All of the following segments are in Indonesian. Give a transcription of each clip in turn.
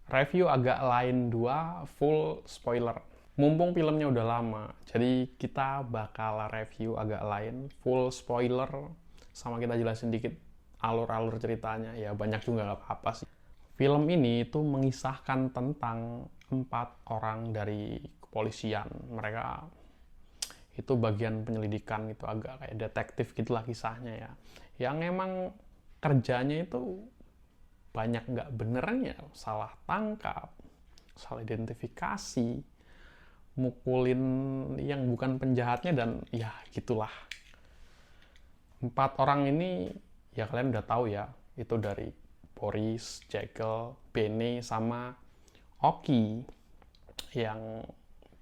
Review agak lain 2 full spoiler. Mumpung filmnya udah lama, jadi kita bakal review agak lain full spoiler, sama kita jelasin dikit alur-alur ceritanya. Ya banyak juga nggak apa-apa sih. Film ini itu mengisahkan tentang 4 orang dari kepolisian. Mereka itu bagian penyelidikan, itu agak kayak detektif gitulah kisahnya ya. Yang emang kerjanya itu banyak nggak benernya, salah tangkap, salah identifikasi, mukulin yang bukan penjahatnya, dan ya gitulah. 4 orang ini ya kalian udah tahu ya, itu dari Boris, Jekyll, Benny, sama Oki, yang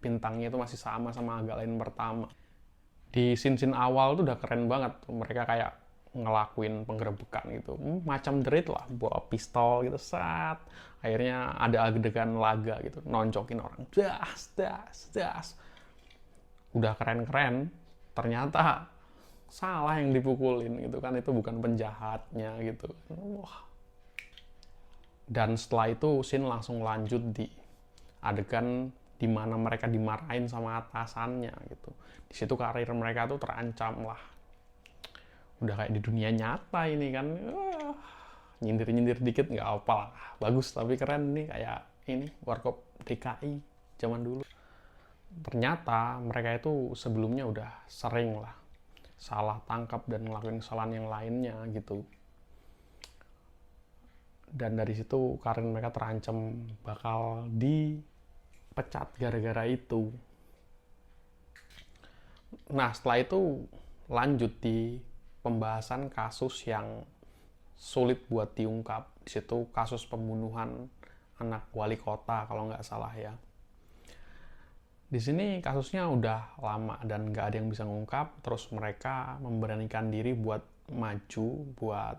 bintangnya itu masih sama agak lain pertama. Di scene-scene awal tuh udah keren banget. Mereka kayak ngelakuin penggerebekan gitu. Macam The Raid lah, bawa pistol gitu, saat akhirnya ada adegan laga gitu, noncokin orang. Das. Udah keren-keren, ternyata salah yang dipukulin gitu kan, itu bukan penjahatnya gitu. Wah. Dan setelah itu scene langsung lanjut di adegan dimana mereka dimarahin sama atasannya gitu. Di situ karir mereka tuh terancam lah. Udah kayak di dunia nyata ini kan. Nyindir-nyindir dikit nggak apa lah. Bagus tapi keren nih, kayak ini Warkop DKI zaman dulu. Ternyata mereka itu sebelumnya udah sering lah salah tangkap dan ngelakuin kesalahan yang lainnya gitu. Dan dari situ karir mereka terancam bakal dipecat gara-gara itu. Nah, setelah itu lanjut di pembahasan kasus yang sulit buat diungkap. Di situ kasus pembunuhan anak wali kota kalau nggak salah ya. Di sini kasusnya udah lama dan nggak ada yang bisa ngungkap. Terus mereka memberanikan diri buat maju, buat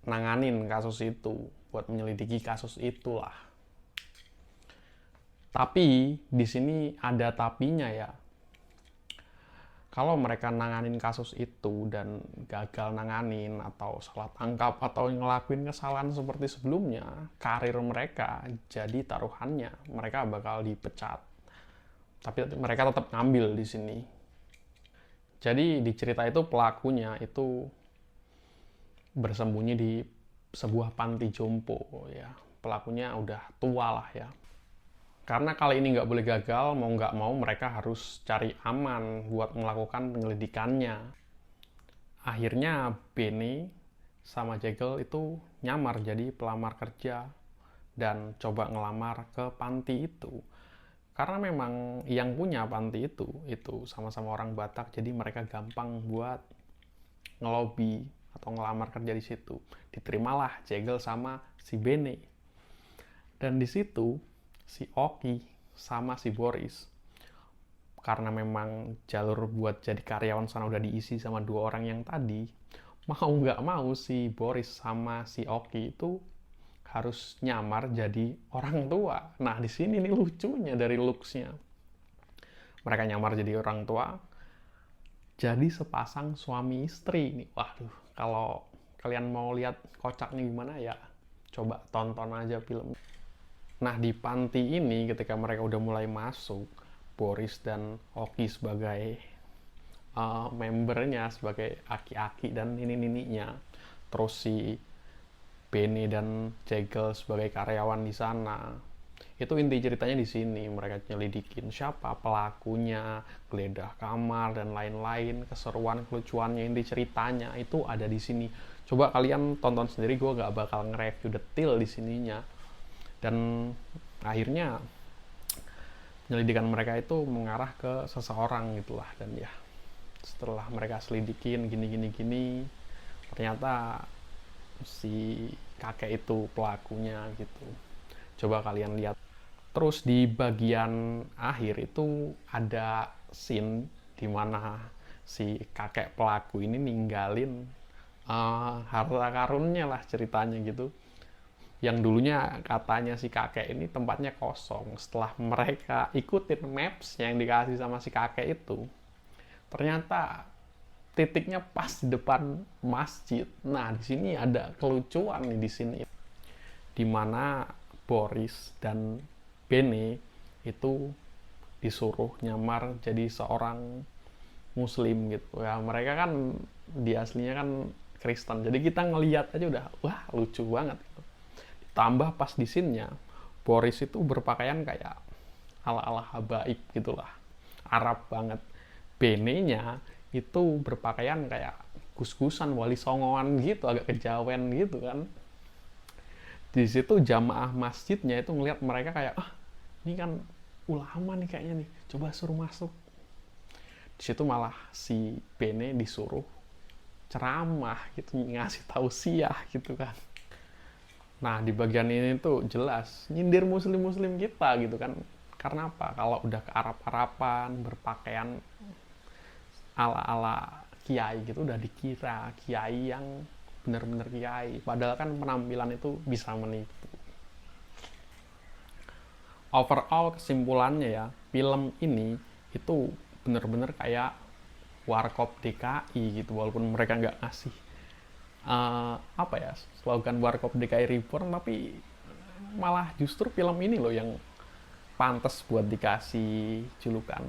nanganin kasus itu, buat menyelidiki kasus itulah. Tapi di sini ada tapinya ya. Kalau mereka nanganin kasus itu dan gagal nanganin atau salah tangkap atau ngelakuin kesalahan seperti sebelumnya, karir mereka jadi taruhannya. Mereka bakal dipecat. Tapi mereka tetap ngambil di sini. Jadi di cerita itu pelakunya itu bersembunyi di sebuah panti jompo ya. Pelakunya udah tua lah ya. Karena kali ini nggak boleh gagal, mau nggak mau mereka harus cari aman buat melakukan penyelidikannya. Akhirnya Benny sama Jekyll itu nyamar jadi pelamar kerja dan coba ngelamar ke panti itu. Karena memang yang punya panti itu sama-sama orang Batak, jadi mereka gampang buat ngelobi atau ngelamar kerja di situ. Diterimalah Jekyll sama si Benny. Dan di situ si Oki sama si Boris, karena memang jalur buat jadi karyawan sana udah diisi sama 2 orang yang tadi, mau nggak mau si Boris sama si Oki itu harus nyamar jadi orang tua. Nah di sini nih lucunya dari looksnya, mereka nyamar jadi orang tua, jadi sepasang suami istri nih. Waduh, kalau kalian mau lihat kocaknya gimana ya, coba tonton aja film. Nah di panti ini ketika mereka udah mulai masuk, Boris dan Oki sebagai membernya, sebagai aki-aki dan nini-nininya, terus si Benny dan Jekyll sebagai karyawan di sana. Itu inti ceritanya di sini. Mereka nyelidikin siapa pelakunya, geledah kamar dan lain-lain, keseruan kelucuannya, inti ceritanya itu ada di sini. Coba kalian tonton sendiri, gue gak bakal nge-review detail di sininya. Dan akhirnya penyelidikan mereka itu mengarah ke seseorang gitulah. Dan ya setelah mereka selidikin gini ternyata si kakek itu pelakunya gitu. Coba kalian lihat. Terus di bagian akhir itu ada scene dimana si kakek pelaku ini ninggalin harta karunnya lah ceritanya gitu, yang dulunya katanya si kakek ini tempatnya kosong. Setelah mereka ikutin maps yang dikasih sama si kakek itu, ternyata titiknya pas di depan masjid. Nah di sini ada kelucuan nih di sini, dimana Boris dan Bene itu disuruh nyamar jadi seorang Muslim gitu ya. Mereka kan di aslinya kan Kristen, jadi kita ngelihat aja udah wah lucu banget gitu. Ditambah pas di scene-nya Boris itu berpakaian kayak ala-ala habaib gitulah, Arab banget. Bene-nya itu berpakaian kayak gus-gusan, wali songoan gitu, agak kejawen gitu kan. Di situ jamaah masjidnya itu ngelihat mereka kayak ini kan ulama nih kayaknya nih, coba suruh masuk. Di situ malah si Bene disuruh ceramah gitu, ngasih tausiah gitu kan. Nah di bagian ini tuh jelas nyindir muslim-muslim kita gitu kan. Karena apa? Kalau udah ke Arab-Araban, berpakaian ala-ala kiai gitu, udah dikira kiai yang bener-bener kiai. Padahal kan penampilan itu bisa menipu. Overall kesimpulannya ya, film ini itu bener-bener kayak Warkop DKI gitu, walaupun mereka nggak ngasih slogan Warkop DKI Reborn, tapi malah justru film ini loh yang pantas buat dikasih julukan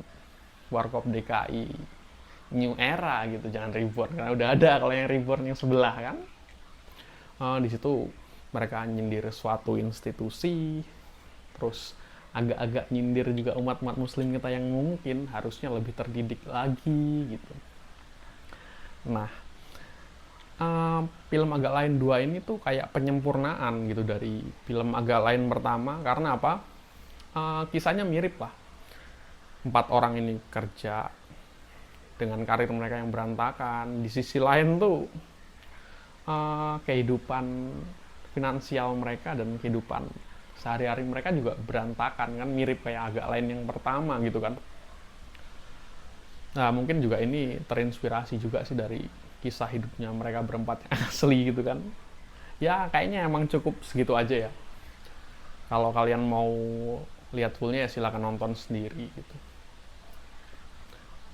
Warkop DKI New Era gitu, jangan Reborn, karena udah ada kalau yang Reborn yang sebelah kan. Di situ mereka nyindir suatu institusi, terus agak-agak nyindir juga umat-umat muslim kita yang mungkin harusnya lebih terdidik lagi gitu. Nah, film Agak Lain 2 ini tuh kayak penyempurnaan gitu dari film Agak Lain pertama. Karena apa? Kisahnya mirip lah. 4 orang ini kerja dengan karir mereka yang berantakan. Di sisi lain tuh kehidupan finansial mereka dan kehidupan sehari-hari mereka juga berantakan kan, mirip kayak Agak Lain yang pertama gitu kan. Nah mungkin juga ini terinspirasi juga sih dari kisah hidupnya mereka berempat yang asli gitu kan. Ya kayaknya emang cukup segitu aja ya. Kalau kalian mau lihat fullnya ya silakan nonton sendiri gitu.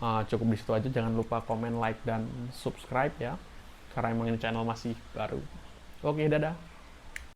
Cukup di situ aja, jangan lupa komen, like, dan subscribe ya, karena emang ini channel masih baru. Oke, dadah.